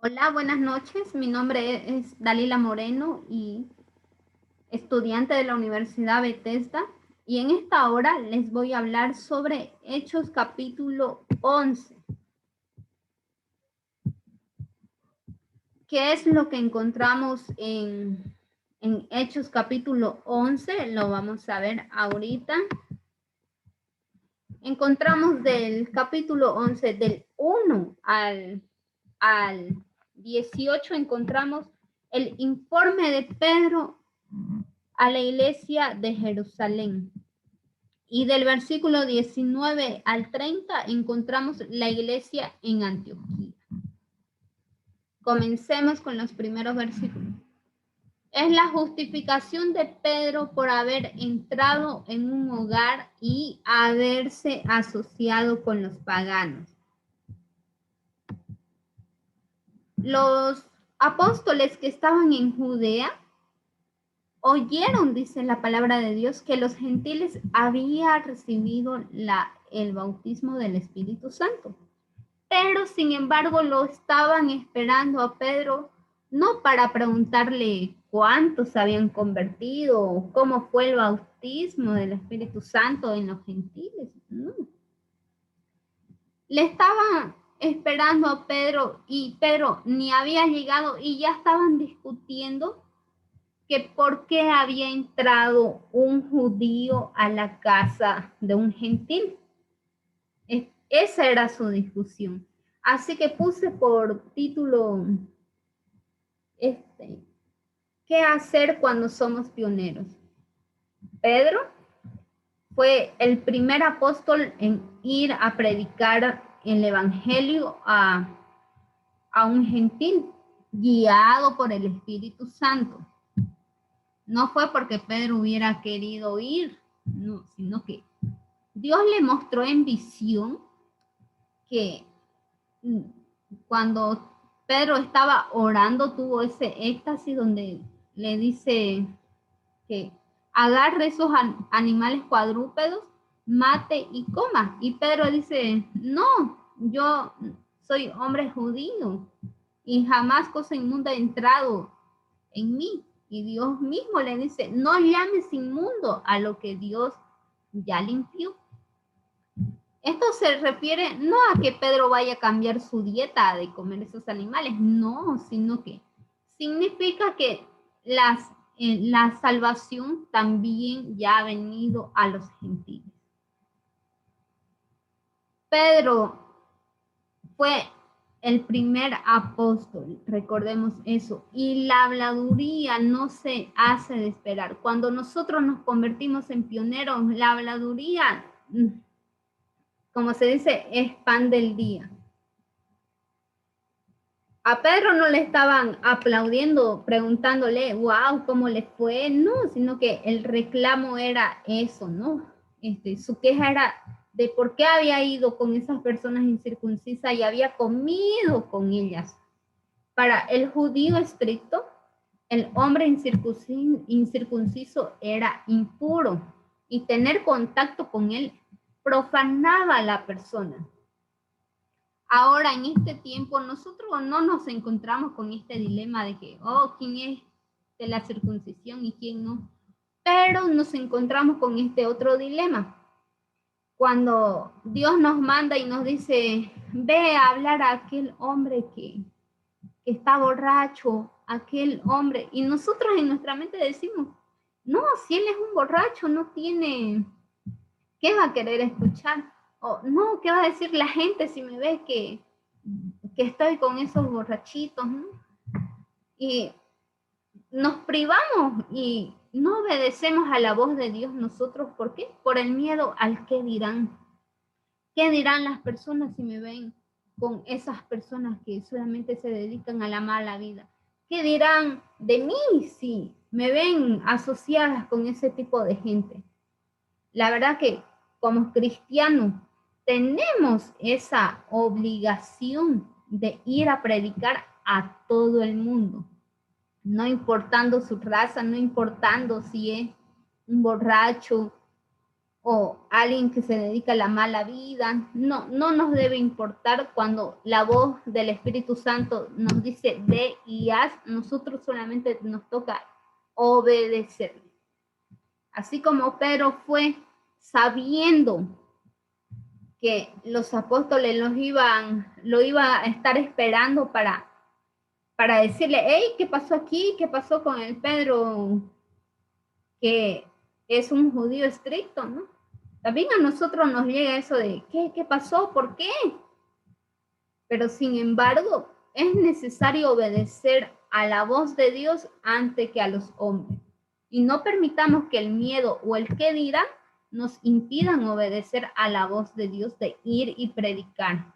Hola, buenas noches. Mi nombre es Dalila Moreno y estudiante de la Universidad Bethesda. Y en esta hora les voy a hablar sobre Hechos capítulo 11. ¿Qué es lo que encontramos en Hechos capítulo 11? Lo vamos a ver ahorita. Encontramos del capítulo 11, del 1 al 18, encontramos el informe de Pedro a la iglesia de Jerusalén. Y del versículo 19 al 30 encontramos la iglesia en Antioquía. Comencemos con los primeros versículos. Es la justificación de Pedro por haber entrado en un hogar y haberse asociado con los paganos. Los apóstoles que estaban en Judea oyeron, dice la palabra de Dios, que los gentiles habían recibido el bautismo del Espíritu Santo. Pero sin embargo lo estaban esperando a Pedro, no para preguntarle cuántos se habían convertido, cómo fue el bautismo del Espíritu Santo en los gentiles. No. Le estaban esperando a Pedro y Pedro ni había llegado y ya estaban discutiendo que por qué había entrado un judío a la casa de un gentil. Esa era su discusión. Así que puse por título ¿qué hacer cuando somos pioneros? Pedro fue el primer apóstol en ir a predicar el evangelio a un gentil, guiado por el Espíritu Santo. No fue porque Pedro hubiera querido ir, no, sino que Dios le mostró en visión que cuando Pedro estaba orando tuvo ese éxtasis donde le dice que agarre esos animales cuadrúpedos, mate y coma. Y Pedro dice, no, yo soy hombre judío y jamás cosa inmunda ha entrado en mí. Y Dios mismo le dice, no llames inmundo a lo que Dios ya limpió. Esto se refiere no a que Pedro vaya a cambiar su dieta de comer esos animales, no, sino que significa que la salvación también ya ha venido a los gentiles. Pedro fue el primer apóstol, recordemos eso, y la habladuría no se hace de esperar. Cuando nosotros nos convertimos en pioneros, la habladuría, como se dice, es pan del día. A Pedro no le estaban aplaudiendo, preguntándole, wow, ¿cómo le fue? No, sino que el reclamo era eso, ¿no? Su queja era de por qué había ido con esas personas incircuncisas y había comido con ellas. Para el judío estricto, el hombre incircunciso era impuro y tener contacto con él profanaba a la persona. Ahora, en este tiempo, nosotros no nos encontramos con este dilema de que, oh, ¿quién es de la circuncisión y quién no? Pero nos encontramos con este otro dilema. Cuando Dios nos manda y nos dice, ve a hablar a aquel hombre que está borracho, aquel hombre, y nosotros en nuestra mente decimos, no, si él es un borracho, no tiene, ¿qué va a querer escuchar? O no, ¿qué va a decir la gente si me ve que estoy con esos borrachitos? ¿No? Y nos privamos y no obedecemos a la voz de Dios nosotros. ¿Por qué? Por el miedo al qué dirán. ¿Qué dirán las personas si me ven con esas personas que solamente se dedican a la mala vida? ¿Qué dirán de mí si me ven asociadas con ese tipo de gente? La verdad que como cristianos tenemos esa obligación de ir a predicar a todo el mundo, no importando su raza, no importando si es un borracho, o alguien que se dedica a la mala vida. No, no nos debe importar cuando la voz del Espíritu Santo nos dice ve y haz, nosotros solamente nos toca obedecer. Así como Pedro fue sabiendo que los apóstoles lo iba a estar esperando para decirle, hey, ¿qué pasó aquí? ¿Qué pasó con el Pedro que es un judío estricto, ¿no? También a nosotros nos llega eso de, ¿qué pasó? ¿Por qué? Pero sin embargo, es necesario obedecer a la voz de Dios antes que a los hombres. Y no permitamos que el miedo o el qué dirán nos impidan obedecer a la voz de Dios de ir y predicar.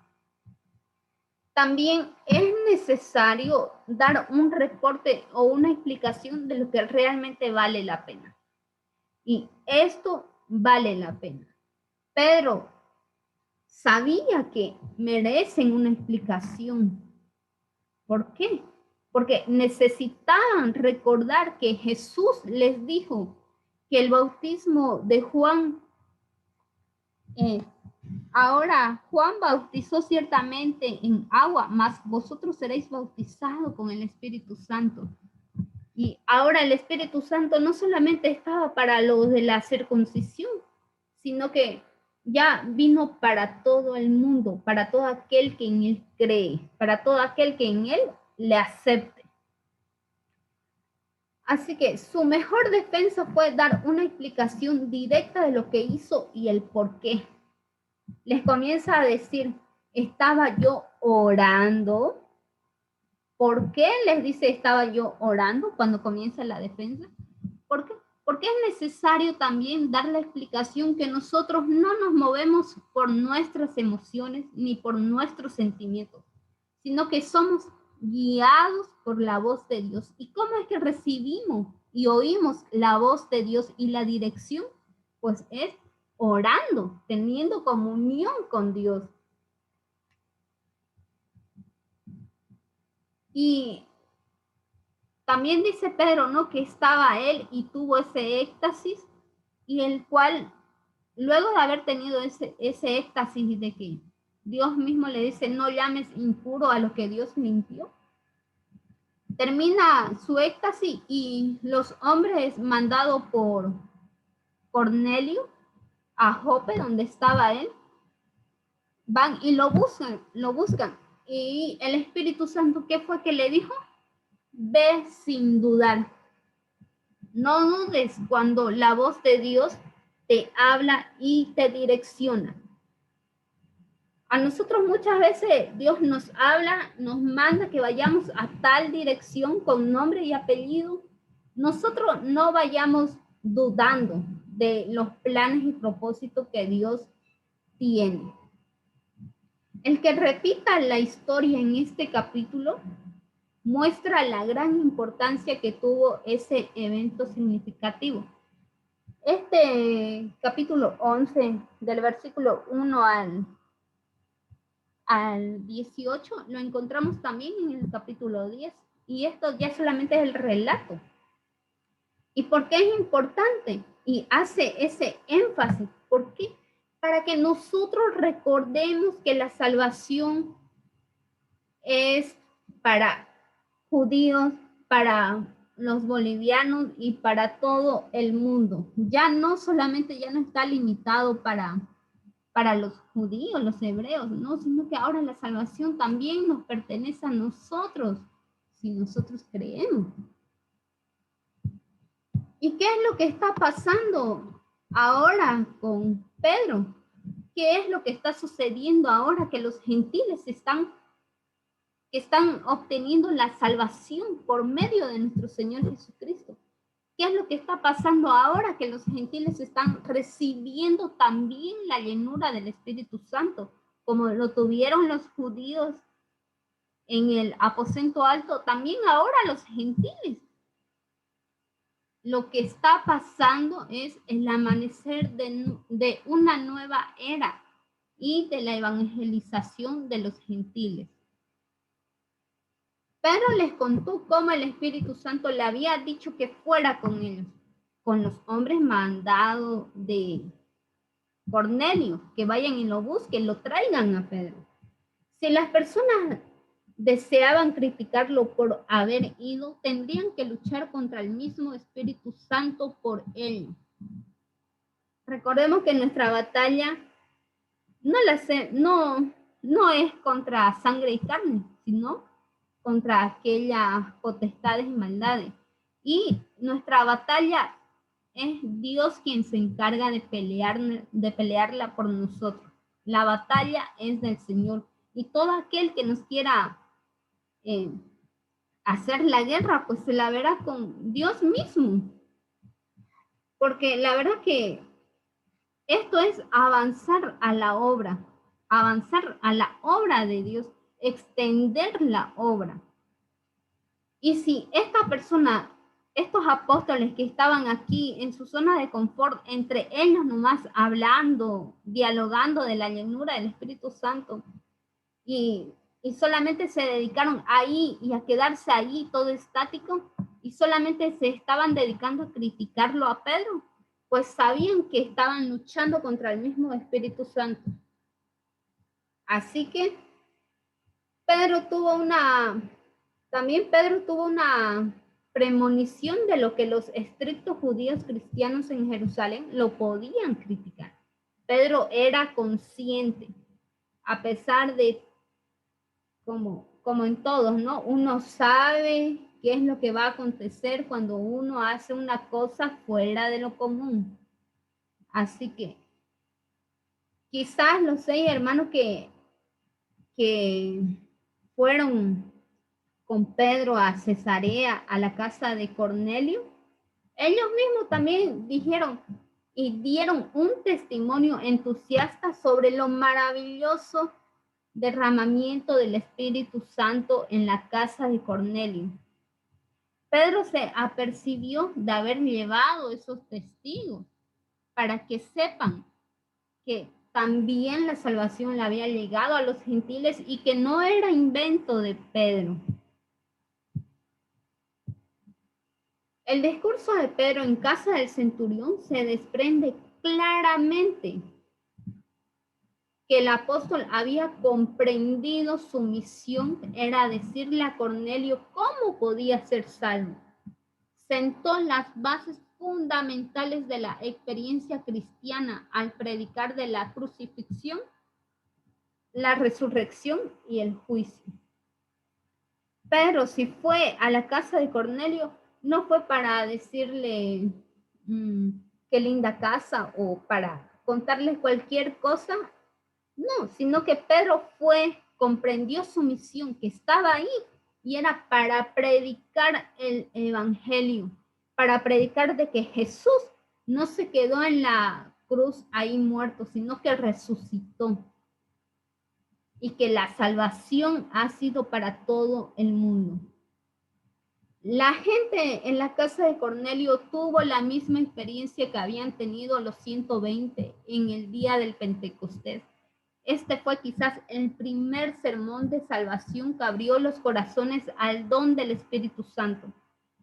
También es necesario dar un reporte o una explicación de lo que realmente vale la pena. Y esto vale la pena. Pedro sabía que merecen una explicación. ¿Por qué? Porque necesitaban recordar que Jesús les dijo que el bautismo de Juan, ahora Juan bautizó ciertamente en agua, mas vosotros seréis bautizados con el Espíritu Santo. Y ahora el Espíritu Santo no solamente estaba para los de la circuncisión, sino que ya vino para todo el mundo, para todo aquel que en él cree, para todo aquel que en él le acepte. Así que su mejor defensa fue dar una explicación directa de lo que hizo y el por qué. Les comienza a decir, estaba yo orando. ¿Por qué les dice estaba yo orando cuando comienza la defensa? ¿Por qué? Porque es necesario también dar la explicación que nosotros no nos movemos por nuestras emociones ni por nuestros sentimientos, sino que somos guiados por la voz de Dios. ¿Y cómo es que recibimos y oímos la voz de Dios y la dirección? Pues es orando, teniendo comunión con Dios. Y también dice Pedro, ¿no? Que estaba él y tuvo ese éxtasis, y el cual, luego de haber tenido ese éxtasis de que Dios mismo le dice, no llames impuro a lo que Dios limpió, termina su éxtasis y los hombres mandados por Cornelio a Jope, donde estaba él, van y lo buscan. Y el Espíritu Santo, ¿qué fue que le dijo? Ve sin dudar. No dudes cuando la voz de Dios te habla y te direcciona. A nosotros muchas veces Dios nos habla, nos manda que vayamos a tal dirección con nombre y apellido. Nosotros no vayamos dudando de los planes y propósitos que Dios tiene. El que repita la historia en este capítulo muestra la gran importancia que tuvo ese evento significativo. Este capítulo 11, del versículo 1 al 18, lo encontramos también en el capítulo 10. Y esto ya solamente es el relato. ¿Y por qué es importante? Y hace ese énfasis. ¿Por qué? Para que nosotros recordemos que la salvación es para judíos, para los bolivianos y para todo el mundo. Ya no solamente, ya no está limitado para los judíos, los hebreos, ¿no? Sino que ahora la salvación también nos pertenece a nosotros, si nosotros creemos. ¿Y qué es lo que está pasando ahora con Pedro? ¿Qué es lo que está sucediendo ahora que los gentiles están obteniendo la salvación por medio de nuestro Señor Jesucristo? ¿Qué es lo que está pasando ahora que los gentiles están recibiendo también la llenura del Espíritu Santo, como lo tuvieron los judíos en el aposento alto? También ahora los gentiles. Lo que está pasando es el amanecer de una nueva era y de la evangelización de los gentiles. Pedro les contó cómo el Espíritu Santo le había dicho que fuera con ellos, con los hombres mandados de Cornelio, que vayan y lo busquen, lo traigan a Pedro. Si las personas deseaban criticarlo por haber ido, tendrían que luchar contra el mismo Espíritu Santo por él. Recordemos que nuestra batalla no es contra sangre y carne, sino contra aquellas potestades y maldades. Y nuestra batalla es Dios quien se encarga de pelearla por nosotros. La batalla es del Señor. Y todo aquel que nos quiera hacer la guerra, pues se la verá con Dios mismo. Porque la verdad que esto es avanzar a la obra de Dios, extender la obra. Y si esta persona, estos apóstoles que estaban aquí en su zona de confort, entre ellos nomás hablando, dialogando de la llenura del Espíritu Santo, y solamente se dedicaron ahí y a quedarse ahí todo estático, y solamente se estaban dedicando a criticarlo a Pedro, pues sabían que estaban luchando contra el mismo Espíritu Santo. Así que Pedro tuvo una premonición de lo que los estrictos judíos cristianos en Jerusalén lo podían criticar. Pedro era consciente, a pesar de, como en todos, ¿no? Uno sabe qué es lo que va a acontecer cuando uno hace una cosa fuera de lo común. Así que quizás los 6 hermanos que fueron con Pedro a Cesarea, a la casa de Cornelio, ellos mismos también dijeron y dieron un testimonio entusiasta sobre lo maravilloso derramamiento del Espíritu Santo en la casa de Cornelio. Pedro se apercibió de haber llevado esos testigos para que sepan que también la salvación le había llegado a los gentiles y que no era invento de Pedro. El discurso de Pedro en casa del centurión se desprende claramente que el apóstol había comprendido su misión, era decirle a Cornelio cómo podía ser salvo. Sentó las bases fundamentales de la experiencia cristiana al predicar de la crucifixión, la resurrección y el juicio. Pero si fue a la casa de Cornelio, no fue para decirle qué linda casa o para contarle cualquier cosa, no, sino que Pedro comprendió su misión, que estaba ahí, y era para predicar el evangelio, para predicar de que Jesús no se quedó en la cruz ahí muerto, sino que resucitó. Y que la salvación ha sido para todo el mundo. La gente en la casa de Cornelio tuvo la misma experiencia que habían tenido los 120 en el día del Pentecostés. Este fue quizás el primer sermón de salvación que abrió los corazones al don del Espíritu Santo,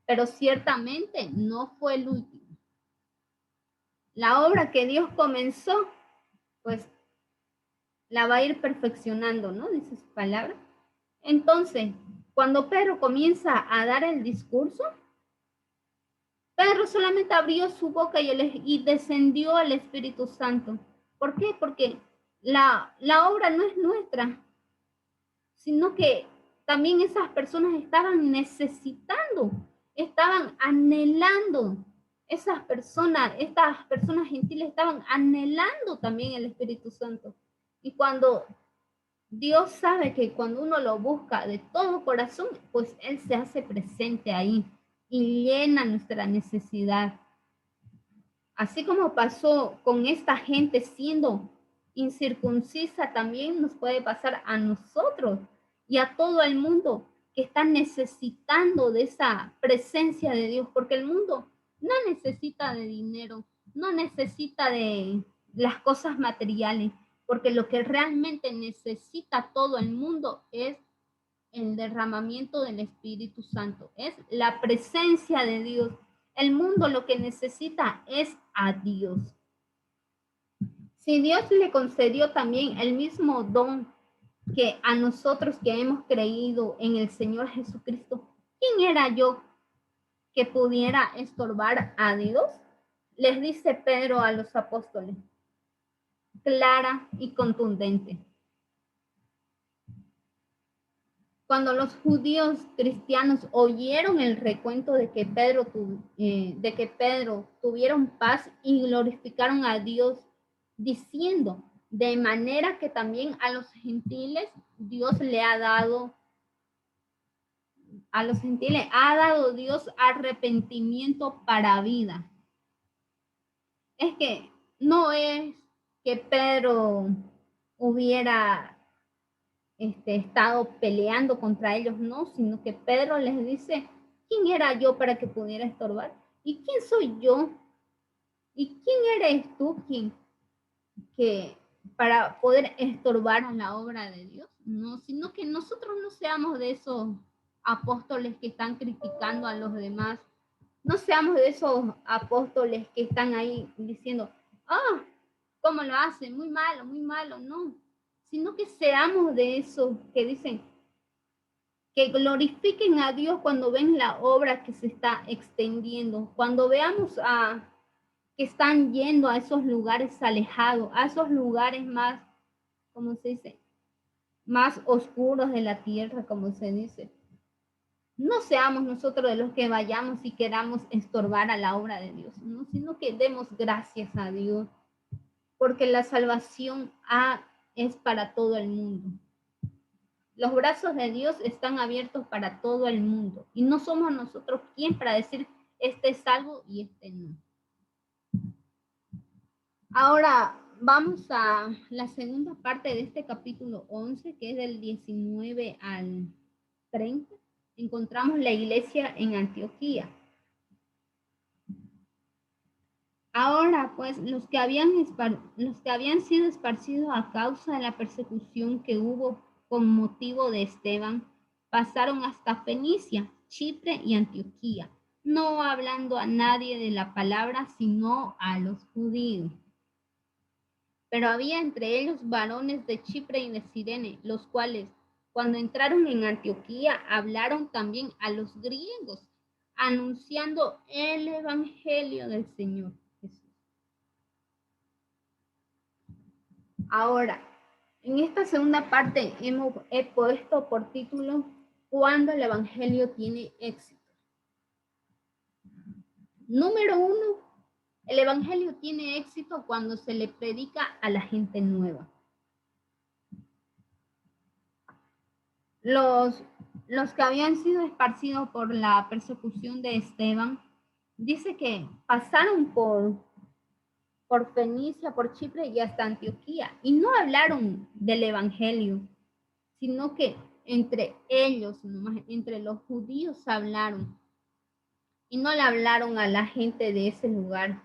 pero ciertamente no fue el último. La obra que Dios comenzó, pues la va a ir perfeccionando, ¿no? Dice su palabra. Entonces, cuando Pedro comienza a dar el discurso, Pedro solamente abrió su boca y descendió el Espíritu Santo. ¿Por qué? Porque la obra no es nuestra, sino que también esas personas estaban necesitando, estaban anhelando, estas personas gentiles estaban anhelando también el Espíritu Santo. Y cuando Dios sabe que cuando uno lo busca de todo corazón, pues Él se hace presente ahí y llena nuestra necesidad. Así como pasó con esta gente siendo incircuncisa, también nos puede pasar a nosotros y a todo el mundo que está necesitando de esa presencia de Dios, porque el mundo no necesita de dinero, no necesita de las cosas materiales, porque lo que realmente necesita todo el mundo es el derramamiento del Espíritu Santo, es la presencia de Dios. El mundo lo que necesita es a Dios. Si Dios le concedió también el mismo don que a nosotros que hemos creído en el Señor Jesucristo, ¿quién era yo que pudiera estorbar a Dios? Les dice Pedro a los apóstoles, clara y contundente. Cuando los judíos cristianos oyeron el recuento de que Pedro tuvieron paz y glorificaron a Dios, diciendo, de manera que también a los gentiles Dios le ha dado, a los gentiles ha dado Dios arrepentimiento para vida. Es que no es que Pedro hubiera estado peleando contra ellos, no, sino que Pedro les dice, ¿quién era yo para que pudiera estorbar? ¿Y quién soy yo? ¿Y quién eres tú que para poder estorbar a la obra de Dios? No, sino que nosotros no seamos de esos apóstoles que están criticando a los demás, no seamos de esos apóstoles que están ahí diciendo, ¿cómo lo hacen? Muy malo, no, sino que seamos de esos que dicen que glorifiquen a Dios cuando ven la obra que se está extendiendo, cuando veamos que están yendo a esos lugares alejados, a esos lugares más, ¿cómo se dice? Más oscuros de la tierra, como se dice. No seamos nosotros de los que vayamos y queramos estorbar a la obra de Dios, ¿no? Sino que demos gracias a Dios, porque la salvación es para todo el mundo. Los brazos de Dios están abiertos para todo el mundo y no somos nosotros quien para decir este es salvo y este no. Ahora vamos a la segunda parte de este capítulo 11, que es del 19 al 30. Encontramos la iglesia en Antioquía. Ahora, pues, los que habían sido esparcidos a causa de la persecución que hubo con motivo de Esteban, pasaron hasta Fenicia, Chipre y Antioquía, no hablando a nadie de la palabra, sino a los judíos. Pero había entre ellos varones de Chipre y de Cirene, los cuales, cuando entraron en Antioquía, hablaron también a los griegos, anunciando el evangelio del Señor Jesús. Ahora, en esta segunda parte he puesto por título ¿Cuándo el evangelio tiene éxito? Número 1, el evangelio tiene éxito cuando se le predica a la gente nueva. Los que habían sido esparcidos por la persecución de Esteban, dice que pasaron por Fenicia, por Chipre y hasta Antioquía, y no hablaron del evangelio, sino que entre ellos, entre los judíos hablaron, y no le hablaron a la gente de ese lugar.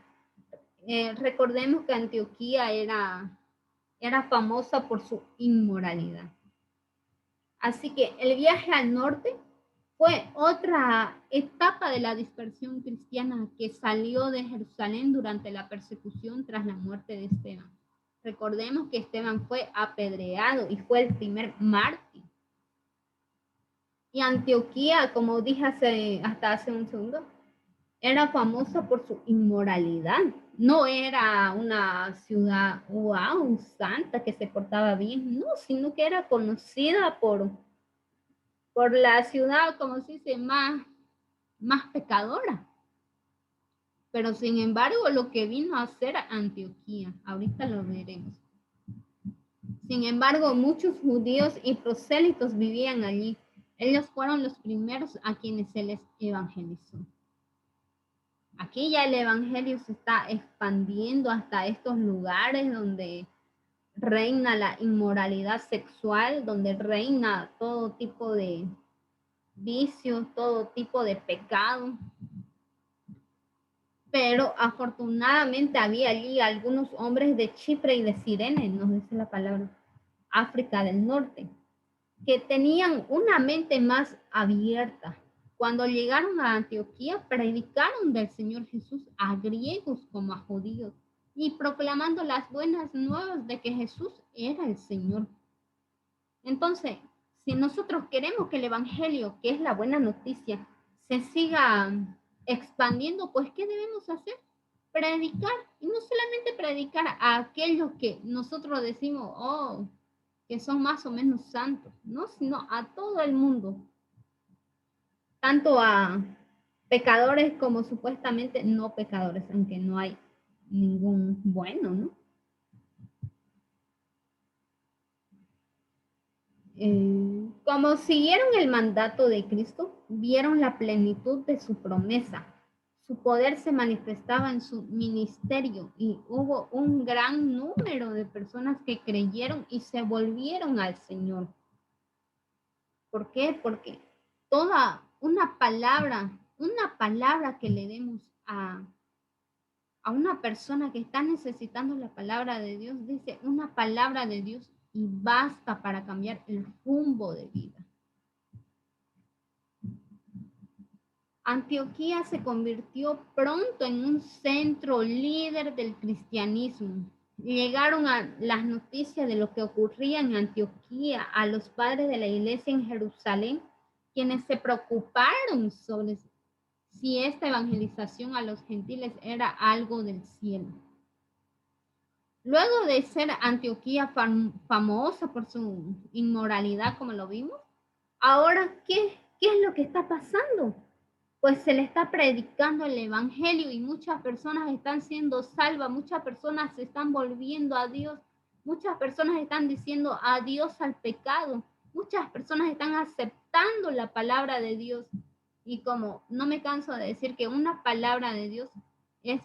Recordemos que Antioquía era famosa por su inmoralidad. Así que el viaje al norte fue otra etapa de la dispersión cristiana que salió de Jerusalén durante la persecución tras la muerte de Esteban. Recordemos que Esteban fue apedreado y fue el primer mártir. Y Antioquía, como dije hasta hace un segundo, era famosa por su inmoralidad. No era una ciudad, santa que se portaba bien, no, sino que era conocida por la ciudad, como se dice, más pecadora. Pero sin embargo, lo que vino a hacer Antioquía, ahorita lo veremos. Sin embargo, muchos judíos y prosélitos vivían allí. Ellos fueron los primeros a quienes se les evangelizó. Aquí ya el evangelio se está expandiendo hasta estos lugares donde reina la inmoralidad sexual, donde reina todo tipo de vicios, todo tipo de pecado. Pero afortunadamente había allí algunos hombres de Chipre y de Cirene, nos dice la palabra, África del Norte, que tenían una mente más abierta. Cuando llegaron a Antioquía, predicaron del Señor Jesús a griegos como a judíos. y proclamando las buenas nuevas de que Jesús era el Señor. Entonces, si nosotros queremos que el Evangelio, que es la buena noticia, se siga expandiendo, pues ¿qué debemos hacer? Predicar, y no solamente predicar a aquellos que nosotros decimos, oh, que son más o menos santos, no, sino a todo el mundo, tanto a pecadores como supuestamente no pecadores, aunque no hay ningún bueno, ¿no? Como siguieron el mandato de Cristo, vieron la plenitud de su promesa. Su poder se manifestaba en su ministerio y hubo un gran número de personas que creyeron y se volvieron al Señor. ¿Por qué? Porque toda una palabra que le demos a una persona que está necesitando la palabra de Dios, dice una palabra de Dios y basta para cambiar el rumbo de vida. Antioquía se convirtió pronto en un centro líder del cristianismo. Llegaron a las noticias de lo que ocurría en Antioquía a los padres de la iglesia en Jerusalén, quienes se preocuparon sobre si esta evangelización a los gentiles era algo del cielo. Luego de ser Antioquía famosa por su inmoralidad, como lo vimos, ahora, ¿qué es lo que está pasando? Pues se le está predicando el evangelio y muchas personas están siendo salvas, muchas personas se están volviendo a Dios, muchas personas están diciendo adiós al pecado, muchas personas están aceptando la palabra de Dios. Y como no me canso de decir que una palabra de Dios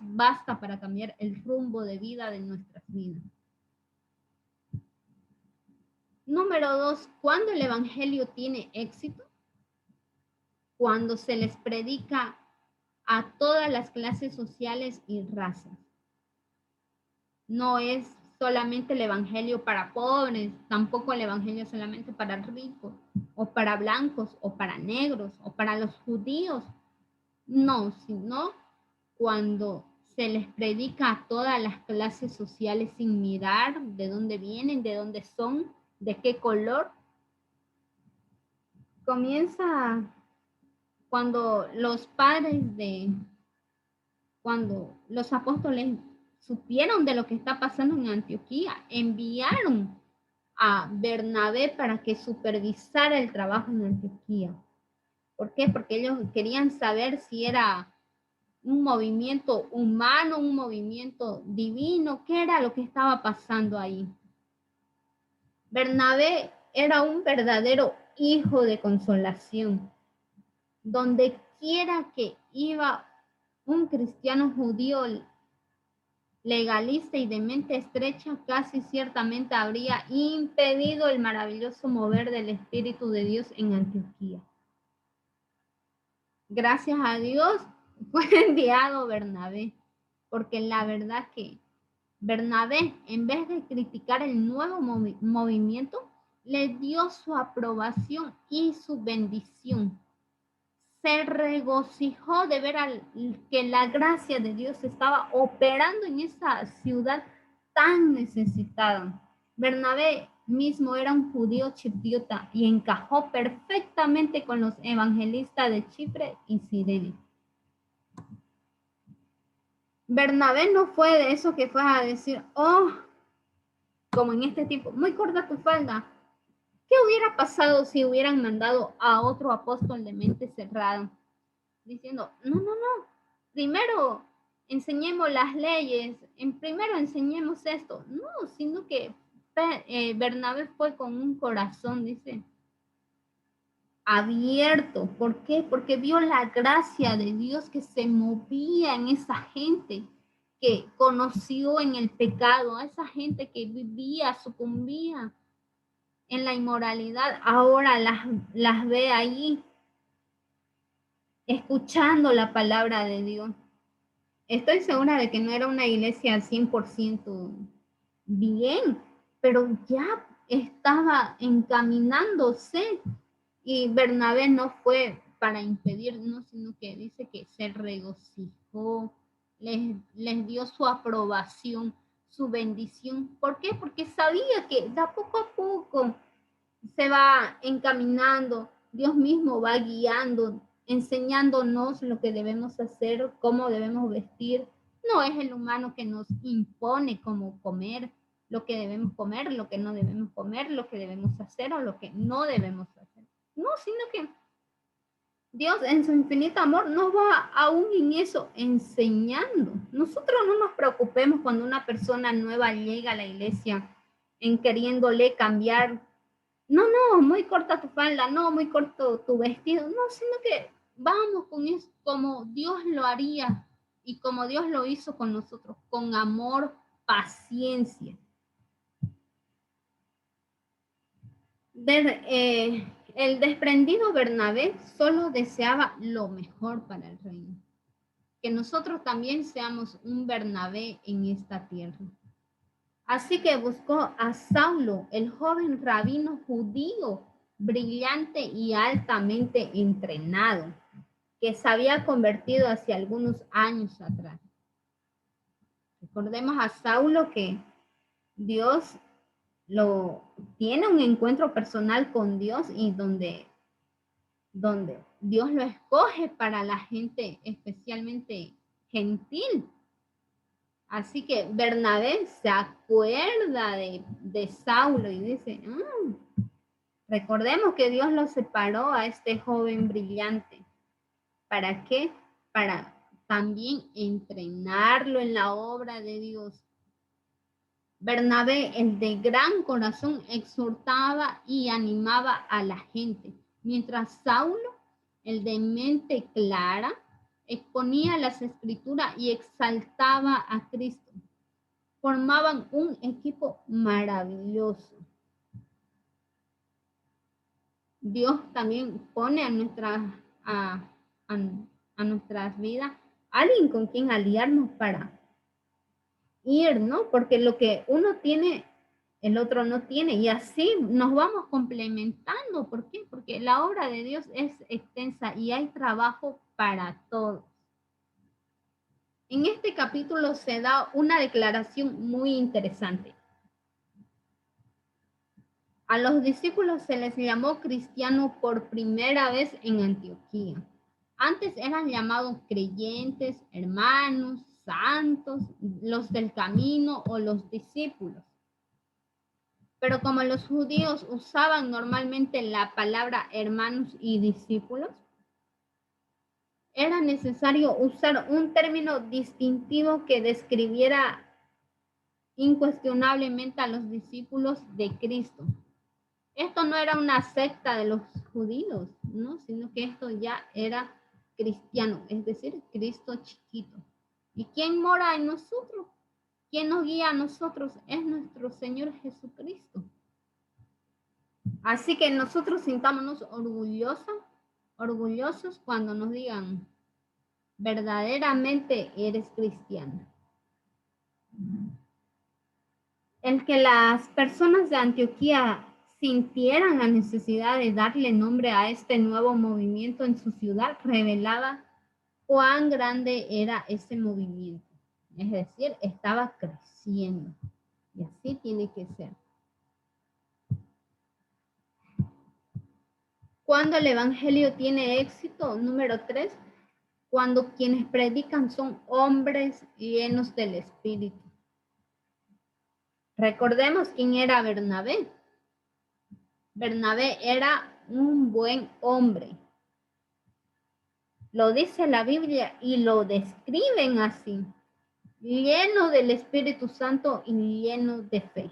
basta para cambiar el rumbo de vida de nuestras vidas. Número 2, ¿cuándo el evangelio tiene éxito? Cuando se les predica a todas las clases sociales y razas. No es solamente el evangelio para pobres, tampoco el evangelio solamente para ricos, o para blancos, o para negros, o para los judíos. No, sino cuando se les predica a todas las clases sociales sin mirar de dónde vienen, de dónde son, de qué color. Comienza cuando cuando los apóstoles supieron de lo que está pasando en Antioquía, enviaron a Bernabé para que supervisara el trabajo en Antioquía. ¿Por qué? Porque ellos querían saber si era un movimiento humano, un movimiento divino, qué era lo que estaba pasando ahí. Bernabé era un verdadero hijo de consolación. Donde quiera que iba un cristiano judío legalista y de mente estrecha, casi ciertamente habría impedido el maravilloso mover del Espíritu de Dios en Antioquía. Gracias a Dios fue enviado Bernabé, porque la verdad que Bernabé, en vez de criticar el nuevo movimiento, le dio su aprobación y su bendición. Se regocijó de ver que la gracia de Dios estaba operando en esa ciudad tan necesitada. Bernabé mismo era un judío chipriota y encajó perfectamente con los evangelistas de Chipre y Cirene. Bernabé no fue de eso que fue a decir, oh, como en este tiempo, muy corta tu falda. ¿Qué hubiera pasado si hubieran mandado a otro apóstol de mente cerrada? Diciendo, no, primero enseñemos las leyes, primero enseñemos esto. No, sino que Bernabé fue con un corazón, dice, abierto. ¿Por qué? Porque vio la gracia de Dios que se movía en esa gente que conoció en el pecado, a esa gente que vivía, sucumbía en la inmoralidad, ahora las ve ahí escuchando la palabra de Dios. Estoy segura de que no era una iglesia al 100% bien, pero ya estaba encaminándose y Bernabé no fue para impedir, no, sino que dice que se regocijó, les dio su aprobación, su bendición. ¿Por qué? Porque sabía que de poco a poco se va encaminando, Dios mismo va guiando, enseñándonos lo que debemos hacer, cómo debemos vestir. No es el humano que nos impone cómo comer, lo que debemos comer, lo que no debemos comer, lo que debemos hacer o lo que no debemos hacer. No, sino que Dios en su infinito amor nos va aún en eso enseñando. Nosotros no nos preocupemos cuando una persona nueva llega a la iglesia en queriéndole cambiar. No, muy corta tu falda, no, muy corto tu vestido. No, sino que vamos con eso como Dios lo haría y como Dios lo hizo con nosotros, con amor, paciencia. El desprendido Bernabé solo deseaba lo mejor para el reino. Que nosotros también seamos un Bernabé en esta tierra. Así que buscó a Saulo, el joven rabino judío, brillante y altamente entrenado, que se había convertido hace algunos años atrás. Recordemos a Saulo que Dios tiene un encuentro personal con Dios y donde Dios lo escoge para la gente especialmente gentil. Así que Bernabé se acuerda de Saulo y dice, recordemos que Dios lo separó a este joven brillante. ¿Para qué? Para también entrenarlo en la obra de Dios. Bernabé, el de gran corazón, exhortaba y animaba a la gente, mientras Saulo, el de mente clara, exponía las escrituras y exaltaba a Cristo. Formaban un equipo maravilloso. Dios también pone a nuestras vidas alguien con quien aliarnos para ir, ¿no? Porque lo que uno tiene, el otro no tiene, y así nos vamos complementando. ¿Por qué? Porque la obra de Dios es extensa y hay trabajo para todos. En este capítulo se da una declaración muy interesante. A los discípulos se les llamó cristianos por primera vez en Antioquía. Antes eran llamados creyentes, hermanos, santos, los del camino o los discípulos. Pero como los judíos usaban normalmente la palabra hermanos y discípulos, era necesario usar un término distintivo que describiera incuestionablemente a los discípulos de Cristo. Esto no era una secta de los judíos, ¿no? Sino que esto ya era cristiano, es decir, Cristo chiquito. ¿Y quién mora en nosotros? ¿Quién nos guía a nosotros? Es nuestro Señor Jesucristo. Así que nosotros sintámonos orgullosos cuando nos digan, verdaderamente eres cristiano. El que las personas de Antioquía sintieran la necesidad de darle nombre a este nuevo movimiento en su ciudad revelaba cuán grande era ese movimiento. Es decir, estaba creciendo. Y así tiene que ser. Cuando el evangelio tiene éxito, número 3, cuando quienes predican son hombres llenos del Espíritu. Recordemos quién era Bernabé. Bernabé era un buen hombre. Lo dice la Biblia y lo describen así, lleno del Espíritu Santo y lleno de fe.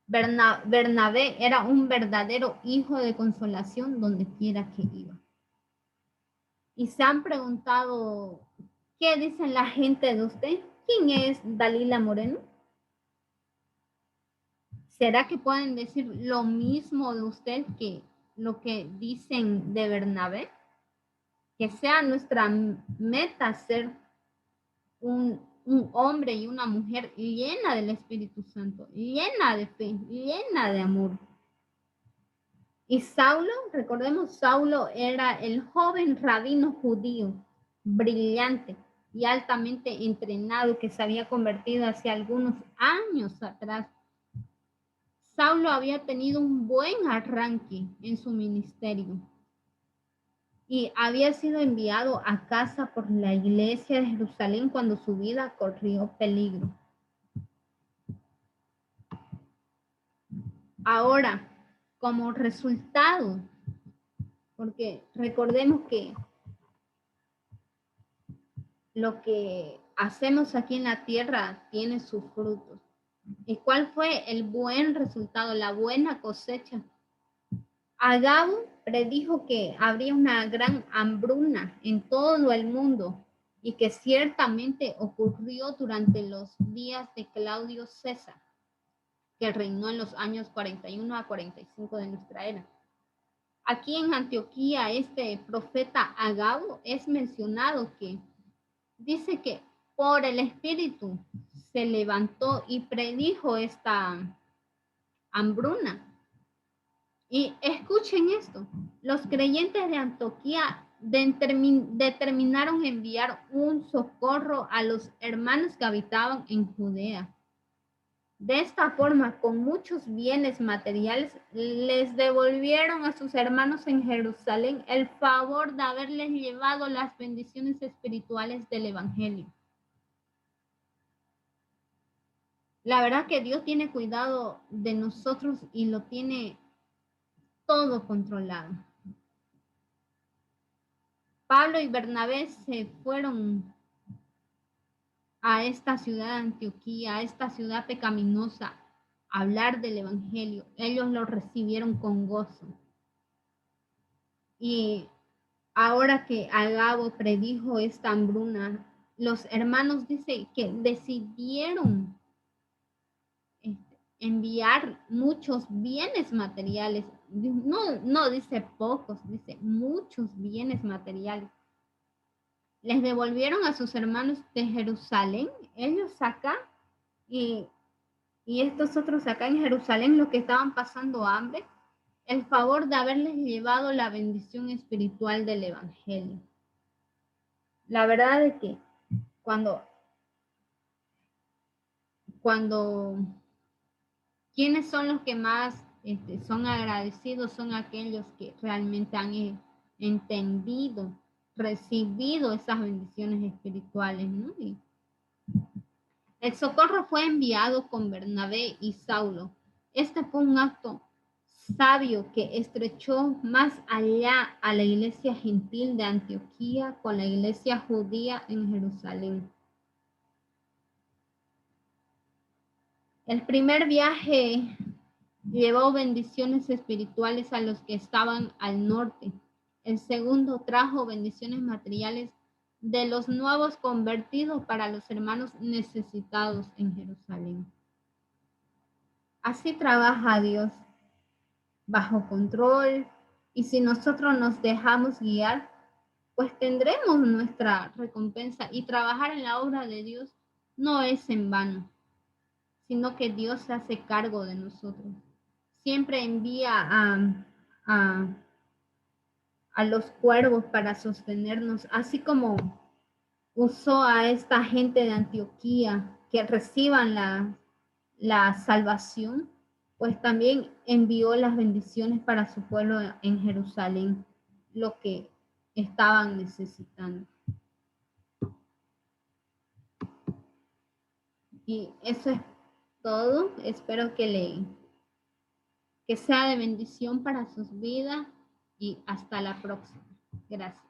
Bernabé era un verdadero hijo de consolación donde quiera que iba. Y se han preguntado, ¿qué dicen la gente de usted? ¿Quién es Dalila Moreno? ¿Será que pueden decir lo mismo de usted que lo que dicen de Bernabé? Que sea nuestra meta ser un hombre y una mujer llena del Espíritu Santo, llena de fe, llena de amor. Y Saulo, recordemos, Saulo era el joven rabino judío, brillante y altamente entrenado que se había convertido hace algunos años atrás. Saulo había tenido un buen arranque en su ministerio y había sido enviado a casa por la iglesia de Jerusalén cuando su vida corrió peligro. Ahora, como resultado, porque recordemos que lo que hacemos aquí en la tierra tiene sus frutos. ¿Y cuál fue el buen resultado, la buena cosecha? Agabo predijo que habría una gran hambruna en todo el mundo y que ciertamente ocurrió durante los días de Claudio César, que reinó en los años 41 a 45 de nuestra era. Aquí en Antioquía, este profeta Agabo es mencionado que dice que por el Espíritu se levantó y predijo esta hambruna. Y escuchen esto, los creyentes de Antioquía determinaron enviar un socorro a los hermanos que habitaban en Judea. De esta forma, con muchos bienes materiales, les devolvieron a sus hermanos en Jerusalén el favor de haberles llevado las bendiciones espirituales del Evangelio. La verdad que Dios tiene cuidado de nosotros y lo tiene todo controlado. Pablo y Bernabé se fueron a esta ciudad de Antioquía, a esta ciudad pecaminosa, a hablar del Evangelio. Ellos lo recibieron con gozo. Y ahora que Agabo predijo esta hambruna, los hermanos dicen que decidieron enviar muchos bienes materiales. No dice pocos, dice muchos bienes materiales. Les devolvieron a sus hermanos de Jerusalén, ellos acá, y estos otros acá en Jerusalén, los que estaban pasando hambre, el favor de haberles llevado la bendición espiritual del Evangelio. La verdad es que cuando ¿quiénes son los que más son agradecidos? Son aquellos que realmente han entendido, recibido esas bendiciones espirituales, ¿no? Y el socorro fue enviado con Bernabé y Saulo. Este fue un acto sabio que estrechó más allá a la iglesia gentil de Antioquía con la iglesia judía en Jerusalén. El primer viaje llevó bendiciones espirituales a los que estaban al norte. El segundo trajo bendiciones materiales de los nuevos convertidos para los hermanos necesitados en Jerusalén. Así trabaja Dios, bajo control, y si nosotros nos dejamos guiar, pues tendremos nuestra recompensa, y trabajar en la obra de Dios no es en vano, sino que Dios se hace cargo de nosotros. Siempre envía a los cuervos para sostenernos, así como usó a esta gente de Antioquía que reciban la salvación, pues también envió las bendiciones para su pueblo en Jerusalén, lo que estaban necesitando. Y eso es todo. Espero que sea de bendición para sus vidas y hasta la próxima. Gracias.